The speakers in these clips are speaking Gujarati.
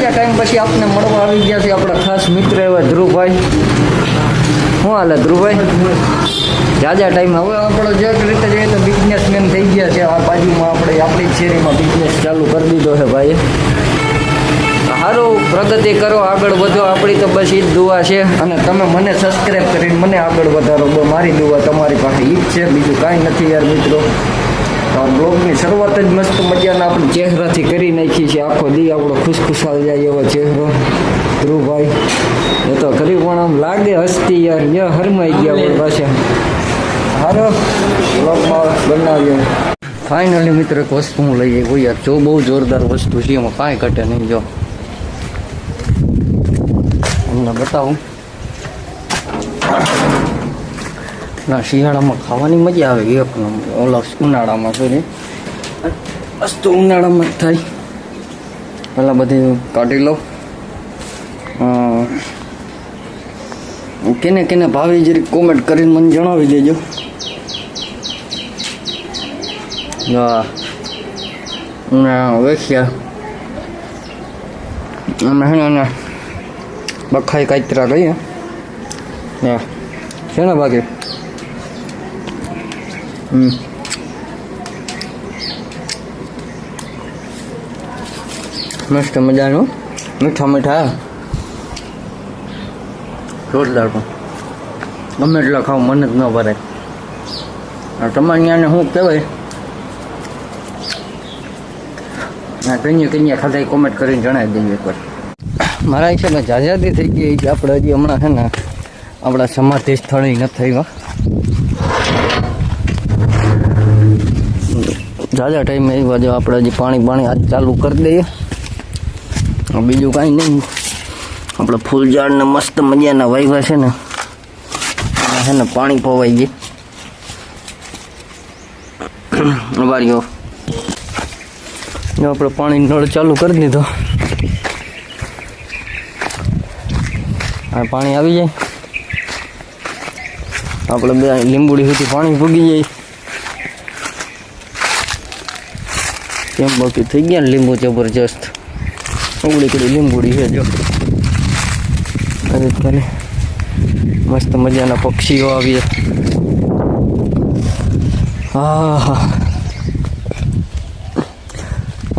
જાજા ટાઈમ પછી આપણે મળવા આવી ગયા છે આપણા ખાસ મિત્ર એવા ધ્રુવભાઈ. શું હાલે ધ્રુવભાઈ? જાજા ટાઈમ હવે આપણે જે રીતે જોઈએ તો બિઝનેસમેન થઈ ગયા છે. આ બાજુમાં આપણે આપણી શેરીમાં બિઝનેસ ચાલુ કરી દીધો છે ભાઈ. સારું પ્રગતિ કરો, આગળ વધો, આપણી તો બસ એ જ દુઆ છે. અને તમે મને સબસ્ક્રાઈબ કરીને મને આગળ વધારો, મારી દુઆ તમારી પાસે એ જ છે, બીજું કાંઈ નથી યાર મિત્રો. બ્લોગની શરૂઆત જ મસ્ત મજાના આપણે ચહેરાથી કરી નાખી છે. આખો દી આપણો ખુશખુશાલ જાય એવો ચહેરો ધ્રુવભાઈ. એ તો ખરી પણ આમ લાગે હસતી યાર, ય હરમાઈ ગયા આપણી પાસે. સારો બ્લોગમાં બનાવ્યો. ફાઇનલી મિત્ર એક વસ્તુ હું લઈ આવ્યો યાર, જો બહુ જોરદાર વસ્તુ છે, એમાં કાંઈ ઘટે નહીં. જો તમને બતાવું, ના શિયાળામાં ખાવાની મજા આવે એક નંબર. ઓલા ઉનાળામાં સોરી વસ્તુ ઉનાળામાં જ થાય. પહેલાં બધી કાઢી લો. કેને કેને ભાવે જરી કોમેન્ટ કરીને મને જણાવી દેજો. વેખ્યા અમે હે ને બખાઈ કાતરા કહીએ છે ને બાકી. મસ્ત મજાનું મીઠા મીઠા જોરદાર. પણ ગમે એટલા ખાવ મને જ ન ભરાય. તમારે ત્યાંને શું કહેવાય કન્યા ખાધા કોમેન્ટ કરીને જણાવી દઈએ એકવાર. મારા હિસાબે જાજાદી થઈ ગઈ છે. આપણે હજી હમણાં છે ને આપણા સમાધિ સ્થળે નથી થયા. જાજા ટાઈમે એ બાજુ આપણે હજી પાણી આજ ચાલુ કરી દઈએ. બીજું કાંઈ નહીં. આપણે ફૂલ ઝાડને મસ્ત મજાના વાવ્યા છે ને, એમાં છે ને પાણી પવાઈ ગઈ વારીઓ. જો આપણે પાણી નળ ચાલુ કરી દીધો. આ પાણી આવી જાય આપણે બે લીંબુડી સુધી પાણી ભૂગી જાય. કેમ બાકી થઈ ગયા ને લીંબુ જબરજસ્ત. ઉગડી કડી લીંબુડી છે જો. ખાલી મસ્ત મજાના પક્ષીઓ આવીએ. હા હા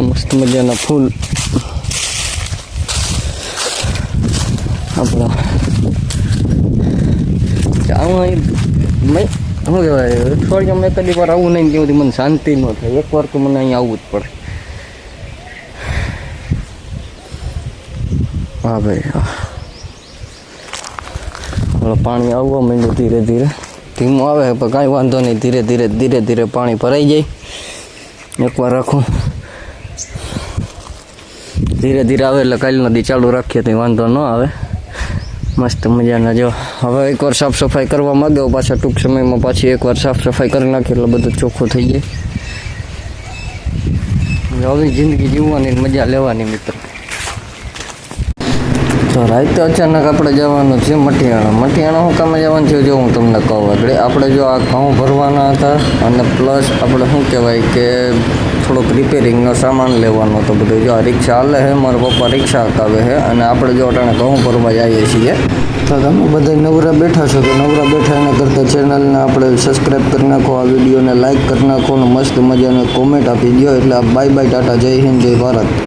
મસ્ત મજાના ફૂલ આપણા. આવું શું કહેવાય, અઠવાડિયામાં એકાદી વાર આવું નહીં ત્યાં મને શાંતિ ન થાય. એકવાર તો મને અહીંયા આવવું જ પડે. હા ભાઈ હા. પાણી આવવા માંડ્યું ધીરે ધીરે. ધીમું આવે પણ કાંઈ વાંધો નહીં. ધીરે ધીરે પાણી ભરાઈ જાય. એકવાર રાખું ધીરે ધીરે આવે એટલે કાલ નદી ચાલુ રાખીએ તો વાંધો ન આવે. મસ્ત મજાના. જો હવે એકવાર સાફ સફાઈ કરવા માંગ્યો, પાછા ટૂંક સમયમાં પાછી એકવાર સાફ સફાઈ કરી નાખીએ એટલે બધું ચોખ્ખું થઈ જાય. આવી જિંદગી જીવવાની મજા લેવાની મિત્ર. તો રાતે અચાનક આપણે જવાનું છે મટિયાણા. શું કામે જવાનું છે જો હું તમને કહું. આગળ આપણે જો આ ઘઉં ભરવાના હતા અને પ્લસ આપણે શું કહેવાય કે થોડોક રિપેરિંગનો સામાન લેવાનો હતો બધું. જો આ રિક્ષા હાલે છે, મારા પપ્પા રિક્ષા હકાવે છે અને આપણે જો અટાણે ઘઉં ભરવા જઈએ છીએ. તો તમે બધા નવરા બેઠા છો તો નવરા બેઠા એના કરતાં ચેનલને આપણે સબસ્ક્રાઈબ કરી નાખો, આ વિડીયોને લાઇક કરી નાખો અને મસ્ત મજાનો કોમેન્ટ આપી દો. એટલે બાય બાય ટાટા, જય હિન્દ, જય ભારત.